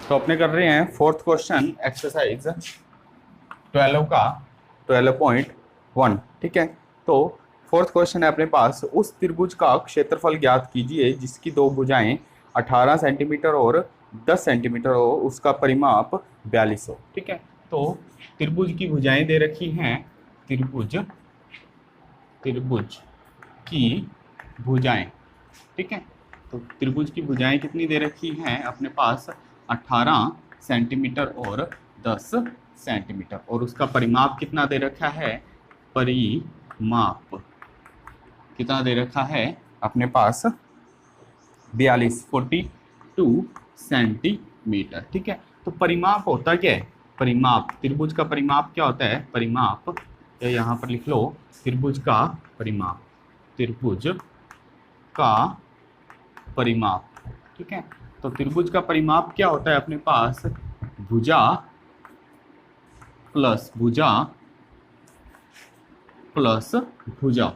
तो अपने कर रहे हैं फोर्थ क्वेश्चन एक्सरसाइज 12 का 12.1। ठीक है, तो फोर्थ क्वेश्चन है अपने पास, उस त्रिभुज का क्षेत्रफल ज्ञात कीजिए जिसकी दो भुजाएं 18 सेंटीमीटर और 10 सेंटीमीटर हो, उसका परिमाप 42 हो। ठीक है, तो त्रिभुज की भुजाएं दे रखी हैं, त्रिभुज त्रिभुज की भुजाएं। ठीक है, तो त्रिभुज की भुजाएं कितनी दे रखी हैं अपने पास, 18 सेंटीमीटर और 10 सेंटीमीटर, और उसका परिमाप कितना दे रखा है, परिमाप कितना दे रखा है अपने पास, 42 सेंटीमीटर। ठीक है, तो परिमाप होता क्या है, परिमाप, त्रिभुज का परिमाप क्या होता है, परिमाप, या यहाँ पर लिख लो त्रिभुज का परिमाप, त्रिभुज का परिमाप। ठीक है, तो त्रिभुज का परिमाप क्या होता है अपने पास, भुजा प्लस भुजा प्लस भुजा।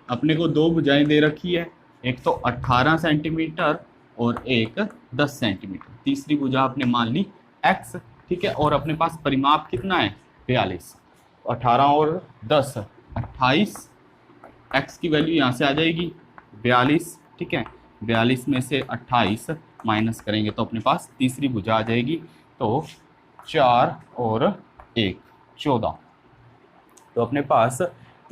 अपने को दो भुजाएं दे रखी है, एक तो 18 सेंटीमीटर और एक 10 सेंटीमीटर, तीसरी भुजा आपने मान ली x। ठीक है, और अपने पास परिमाप कितना है, 42। 18 और 10 28, x की वैल्यू यहाँ से आ जाएगी 42। ठीक है, 42 में से 28 माइनस करेंगे तो अपने पास तीसरी भुजा आ जाएगी, तो 4 और 1 14। तो अपने पास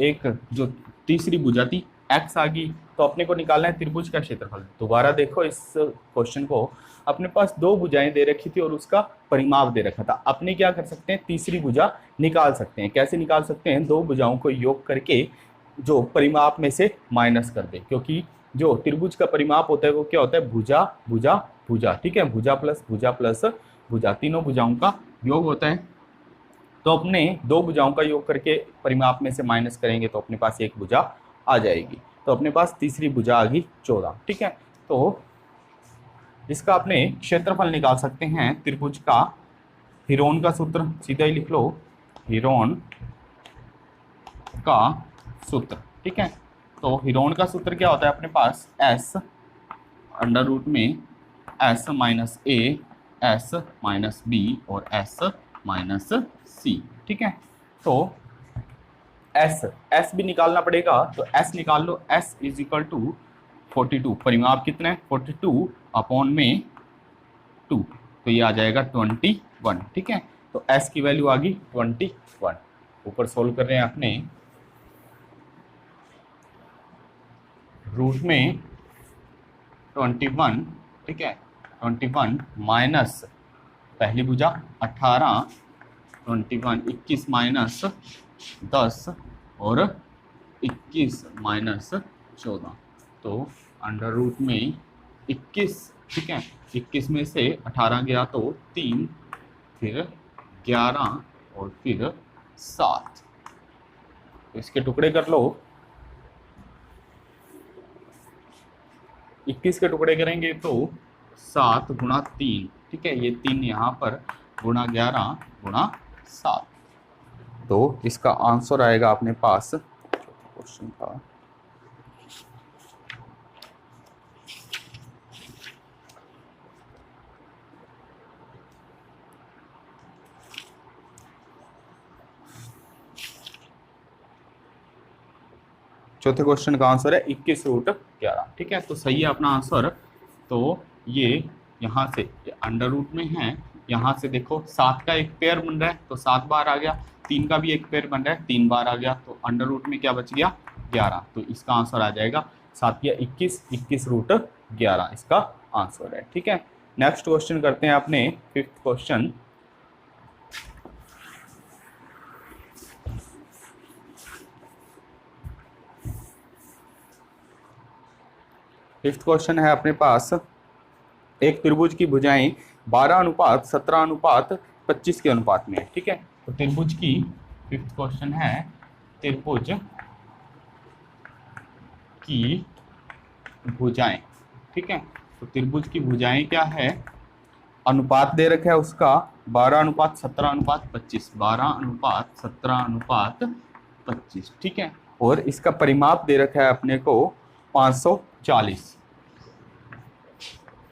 एक जो तीसरी भुजा थी x आ गई, तो अपने को निकालना है त्रिभुज का क्षेत्रफल। दोबारा देखो इस क्वेश्चन को, अपने पास दो भुजाएं दे रखी थी और उसका परिमाप दे रखा था। अपने क्या कर सकते हैं, तीसरी भुजा निकाल सकते हैं। कैसे निकाल सकते हैं, दो भुजाओं को योग करके जो परिमाप में से माइनस कर दे, क्योंकि जो त्रिभुज का परिमाप होता है वो क्या होता है, भुजा भुजा भुजा। ठीक है, भुजा प्लस भुजा, तीनों भुजाओं का योग होता है। तो अपने दो भुजाओं का योग करके परिमाप में से माइनस करेंगे तो अपने पास एक भुजा आ जाएगी, तो अपने पास तीसरी भुजा आ गई 14। ठीक है, तो इसका अपने क्षेत्रफल निकाल सकते हैं त्रिभुज का। हीरोन का सूत्र सीधा ही लिख लो, हीरोन का सूत्र। ठीक है, तो हीरोन का सूत्र क्या होता है अपने पास, s अंडर रूट में s minus a, s minus b और s माइनस c। ठीक है, तो s भी निकालना पड़ेगा, तो s निकाल लो, s इज इक्वल टू 42, परिमाप कितना है 42 अपॉन में 2, तो ये आ जाएगा 21। ठीक है, तो s की वैल्यू आ गई 21। ऊपर सोल्व कर रहे हैं अपने, रूट में 21। ठीक है, 21 माइनस पहली भुजा 18, 21 माइनस 10 और 21 माइनस 14, तो अंडर रूट में 21। ठीक है, 21 में से 18 गया तो 3, फिर 11 और फिर 7, तो इसके टुकड़े कर लो, 21 के टुकड़े करेंगे तो 7 गुणा 3। ठीक है, ये 3 यहाँ पर गुणा 11 गुणा 7, तो इसका आंसर आएगा अपने पास, क्वेश्चन था चौथे क्वेश्चन का आंसर है 21√11। ठीक है, तो सही है अपना आंसर। तो ये यहाँ से अंडर रूट में है, यहाँ से देखो 7 का एक पेयर बन रहा है तो 7 बार आ गया, 3 का भी एक पेयर बन रहा है 3 बार आ गया, तो अंडर रूट में क्या बच गया 11, तो इसका आंसर आ जाएगा 7 या 21, 21√11 इसका आंसर है। ठीक है, नेक्स्ट क्वेश्चन करते हैं अपने फिफ्थ क्वेश्चन। फिफ्थ क्वेश्चन है अपने पास, एक त्रिभुज की भुजाएं 12:17:25 के अनुपात में है। ठीक है, तो त्रिभुज की, फिफ्थ क्वेश्चन है त्रिभुज की भुजाएं। ठीक है, तो त्रिभुज की भुजाएं क्या है, अनुपात दे रखा है उसका 12:17:25, 12:17:25। ठीक है, और इसका परिमाप दे रखा है अपने को 540,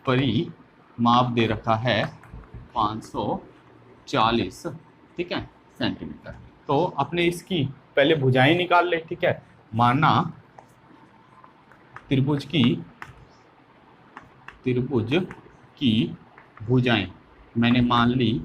परिमाप दे रखा है 540, ठीक है, सेंटीमीटर। तो अपने इसकी पहले भुजाएं निकाल ले, ठीक है। माना त्रिभुज की भुजाएं मैंने मान ली,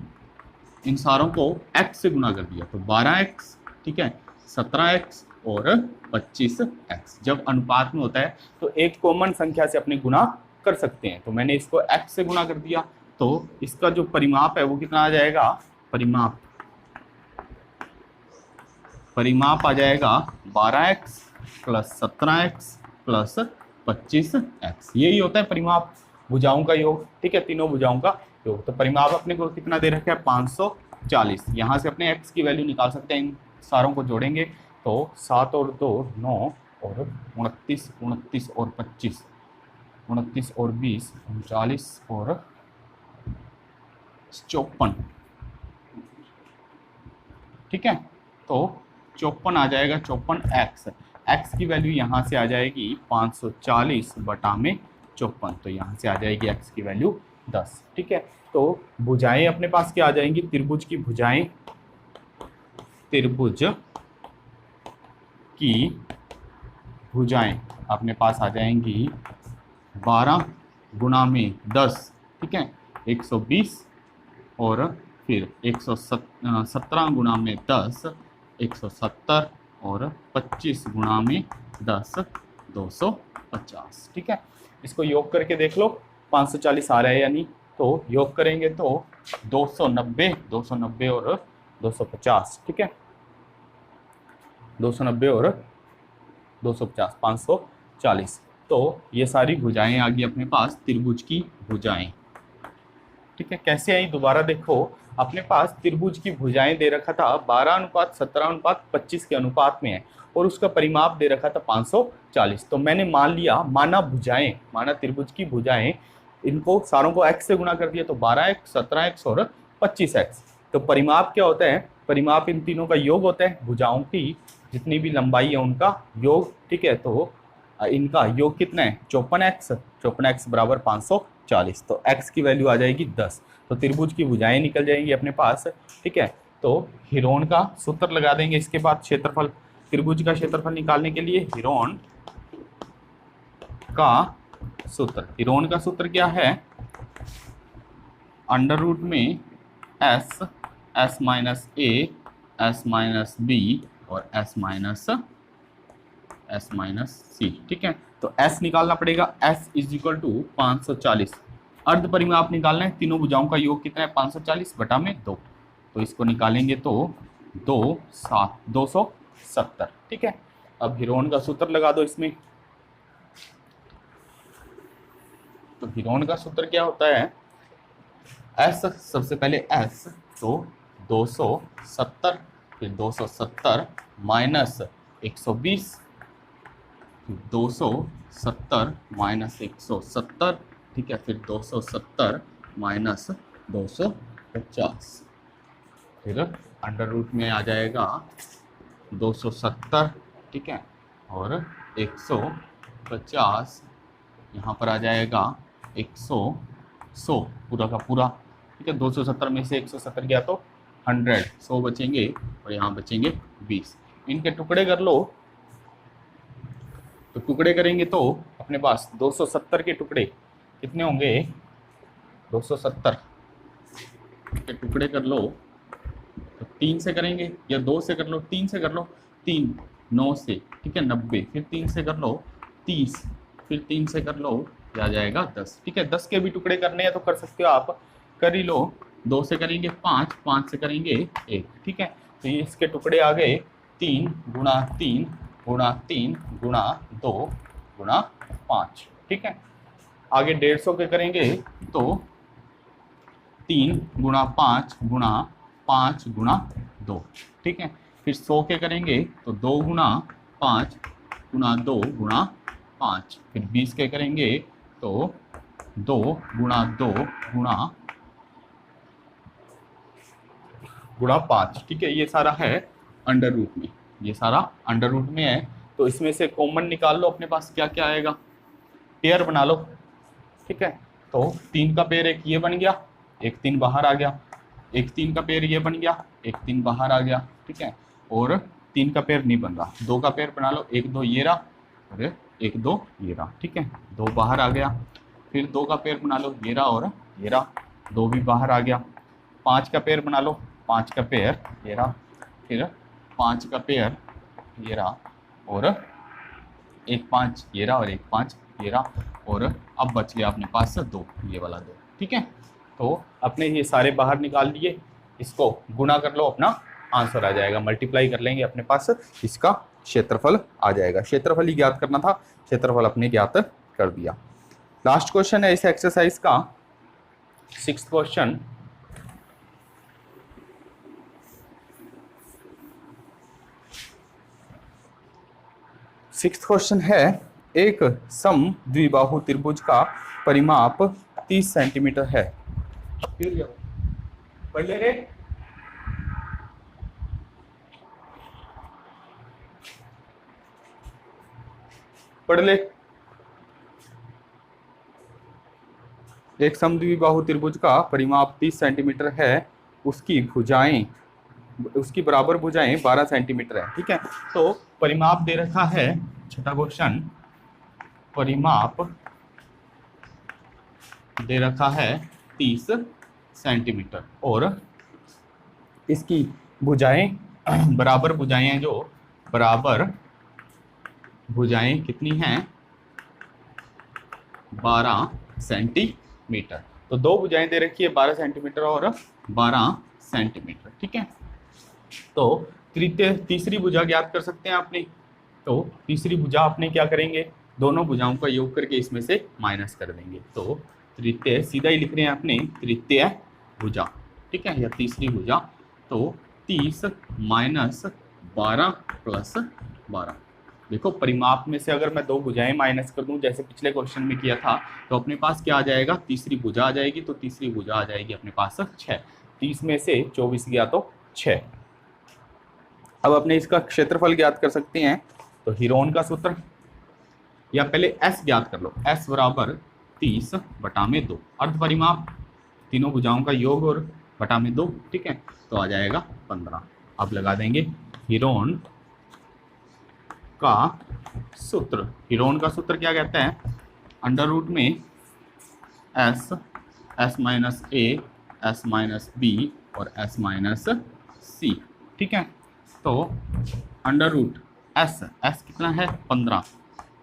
इन सारों को x से गुना कर दिया, तो 12x, ठीक है, 17x और 25x। जब अनुपात में होता है तो एक कॉमन संख्या से अपने गुना कर सकते हैं, तो मैंने इसको x से गुना कर दिया, तो इसका जो परिमाप है वो कितना आ जाएगा, परिमाप आ जाएगा 12x plus 17x plus 25x। यही होता है परिमाप, भुजाओं का योग, ठीक है, तीनों भुजाओं का योग। तो परिमाप अपने को कितना दे रखा है, 540। यहाँ से अपने x की वैल्यू निकाल सकते हैं, इन सारों को जोड़ेंगे तो 7 और 2 9 और 29, 29 और 25, 29 और 20 39 और 54, ठीक है। तो 54 आ जाएगा, 54x। x की वैल्यू यहाँ से आ जाएगी 540 बटा में 54, तो यहाँ से आ जाएगी x की वैल्यू 10, ठीक है। तो भुजाएं अपने पास क्या आ जाएंगी, त्रिभुज की भुजाएं अपने पास आ जाएंगी 12 गुणा में 10, ठीक है, 120, और फिर 117 गुणा में 10 170, और 25 गुणा में 10 250, ठीक है। इसको योग करके देख लो 540 आ रहा है या नहीं। तो योग करेंगे तो 290 और 250, ठीक है, 290 और 250, 540। तो ये सारी भुजाएं आ गई अपने पास, त्रिभुज की भुजाएं, ठीक है। कैसे आई दोबारा देखो, अपने पास त्रिभुज की भुजाएं दे रखा था 12:17:25 के अनुपात में है, और उसका परिमाप दे रखा था 540। तो मैंने माना त्रिभुज की भुजाएं, इनको सारों को x से गुणा कर दिया, तो 12x 17x और 25x। तो परिमाप क्या होता है, परिमाप इन तीनों का योग होता है, भुजाओं की जितनी भी लंबाई है उनका योग, ठीक है। तो इनका योग कितना है, 54x बराबर 540। तो x की वैल्यू आ जाएगी 10। तो त्रिभुज की भुजाएं निकल जाएंगी अपने पास, ठीक है। तो हिरोन का सूत्र लगा देंगे इसके बाद, क्षेत्रफल, त्रिभुज का क्षेत्रफल निकालने के लिए हिरोन का सूत्र क्या है, अंडर रूट में s minus a s minus b और s माइनस c, ठीक है। तो s निकालना पड़ेगा, s इज इक्वल टू 540। अर्ध परिमाप निकालना है, तीनों भुजाओं का योग कितना है, 540 बटा में 2। तो इसको निकालेंगे तो 270, ठीक है। अब हिरोन का सूत्र लगा दो इसमें। तो हिरोन का सूत्र क्या होता है, s, सबसे पहले s, तो 270, फिर 270 माइनस 120, 270 माइनस 170, ठीक है, फिर 270 माइनस 250, फिर अंडर रूट में आ जाएगा 270, ठीक है, और 150 यहाँ पर आ जाएगा 100 पूरा का पूरा, ठीक है। 270 में से 170 गया तो 100 बचेंगे, और यहाँ बचेंगे 20। इनके टुकड़े कर लो, तो टुकड़े करेंगे तो अपने पास 270 के टुकड़े कितने होंगे, 270 के टुकड़े कर लो, तो 3 से करेंगे, या 2 से कर लो, 3 से कर लो, 3 9 से, ठीक है, 90, फिर 3 से कर लो 30, फिर 3 से कर लो, आ जाएगा 10, ठीक है। 10 के भी टुकड़े करने हैं तो कर सकते हो आप, कर ही लो। 2 से करेंगे 5, 5 से करेंगे 1, ठीक है। तो ये इसके टुकड़े आ गए 3 गुणा 3 गुणा 3 गुणा 2 गुणा 5, ठीक है। आगे 150 के करेंगे तो 3 गुणा 5 गुणा 5 गुणा 2, ठीक है। फिर 100 के करेंगे तो 2 गुणा 5 गुणा 2 गुणा 5, फिर 20 के करेंगे तो 2 गुणा 2 गुणा 5, ठीक है। ये सारा है अंडर रूट में, ये सारा अंडर रूट में है। तो इसमें से कॉमन निकाल लो, अपने पास क्या क्या आएगा, पेयर बना लो, ठीक है। तो 3 का पेयर एक ये बन गया, एक 3 बाहर आ गया, एक 3 का पेयर ये बन गया, एक 3 बाहर आ गया, ठीक है। और 3 का पेयर नहीं बन रहा, 2 का पेयर बना लो, 1 2 ये रहा और 1 2 ये रहा, ठीक है। 2 बाहर आ गया, फिर 2 का पेयर बना लो, ये रहा और ये रहा, 2 भी बाहर आ गया। 5 का पेयर बना लो, 5 का पेयर ये रहा, फिर 5 का पेयर ये रहा और 1 5 ये रहा और 1 5 ये रहा, और अब बच गया अपने पास 2, ये वाला 2, ठीक है। तो अपने ये सारे बाहर निकाल लिए, इसको गुणा कर लो, अपना आंसर आ जाएगा, मल्टीप्लाई कर लेंगे, अपने पास इसका क्षेत्रफल आ जाएगा। क्षेत्रफल ही ज्ञात करना था, क्षेत्रफल अपने ज्ञात कर दिया। लास्ट क्वेश्चन है इस एक्सरसाइज का, 6th क्वेश्चन। सिक्स्थ क्वेश्चन है, एक सम द्विबाहु त्रिभुज का परिमाप 30 सेंटीमीटर है। पढ़ ले रे। पढ़ ले। एक समद्विबाहु त्रिभुज का परिमाप 30 सेंटीमीटर है, उसकी भुजाएं, उसकी बराबर भुजाएं 12 सेंटीमीटर है, ठीक है। तो परिमाप दे रखा है, छठा क्वेश्चन, परिमाप दे रखा है 30 सेंटीमीटर और इसकी भुजाएं, बराबर भुजाएं हैं, जो बराबर भुजाएं कितनी हैं, 12 सेंटीमीटर। तो दो भुजाएं दे रखी है, 12 सेंटीमीटर और 12 सेंटीमीटर, ठीक है। तो तीसरी भुजा ज्ञात कर सकते हैं आपने। तो तीसरी भुजा आपने क्या करेंगे, दोनों भुजाओं का योग करके इसमें से माइनस कर देंगे। तो तृतीय सीधा ही लिख रहे हैं अपने, तृतीय भुजा, ठीक है, या तीसरी भुजा। तो 30 माइनस 12 प्लस 12। देखो परिमाप में से अगर मैं दो भुजाएं माइनस कर दूं, जैसे पिछले क्वेश्चन में किया था, तो अपने पास क्या आ जाएगा, तीसरी भुजा आ जाएगी। तो तीसरी भुजा आ जाएगी अपने पास 6। 30 में से 24 गया तो 6। अब अपने इसका क्षेत्रफल ज्ञात कर सकते हैं। तो हीरोन का सूत्र, या पहले S ज्ञात कर लो, S बराबर 30 बटा में 2, अर्ध परिमाप तीनों भुजाओं का योग और बटा में 2, ठीक है। तो आ जाएगा 15। अब लगा देंगे हीरोन का सूत्र। हीरोन का सूत्र क्या कहता है, अंडर रूट में S minus A, S minus B और S माइनस C, ठीक है। तो अंडर रूट S कितना है, 15,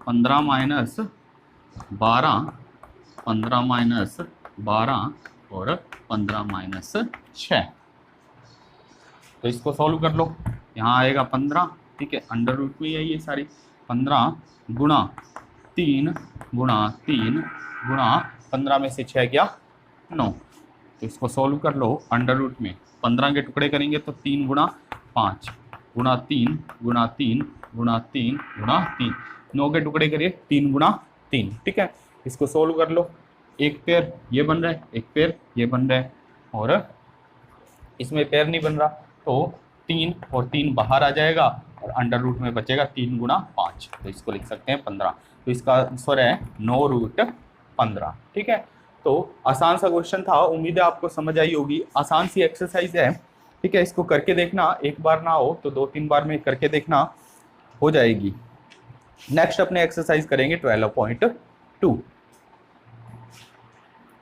15 माइनस 12, 15 माइनस 12 और 15 माइनस 6। तो इसको सॉल्व कर लो, यहाँ आएगा 15, ठीक है। अंडर रूट में है ये सारी, 15 गुणा 3 गुणा 3 गुणा 15 में से 6 गया 9। तो इसको सॉल्व कर लो, अंडर रूट में 15 के टुकड़े करेंगे तो 3 गुणा 5 गुणा 3 गुणा 3 गुणा 3 गुणा 3, 9 के टुकड़े करिए 3 गुणा 3, ठीक है। इसको सोल्व कर लो, एक पेयर ये बन रहा है, एक पेयर ये बन रहा है, और इसमें पेयर नहीं बन रहा, तो 3 और 3 बाहर आ जाएगा और अंडर रूट में बचेगा 3 गुणा 5। तो इसको लिख सकते हैं 15। तो इसका आंसर है 9 रूट 15, ठीक है। तो आसान सा क्वेश्चन था, उम्मीद है आपको समझ आई होगी। आसान सी एक्सरसाइज है, ठीक है। इसको करके देखना, एक बार ना हो तो 2-3 बार में करके देखना, हो जाएगी। नेक्स्ट अपने एक्सरसाइज करेंगे 12.2।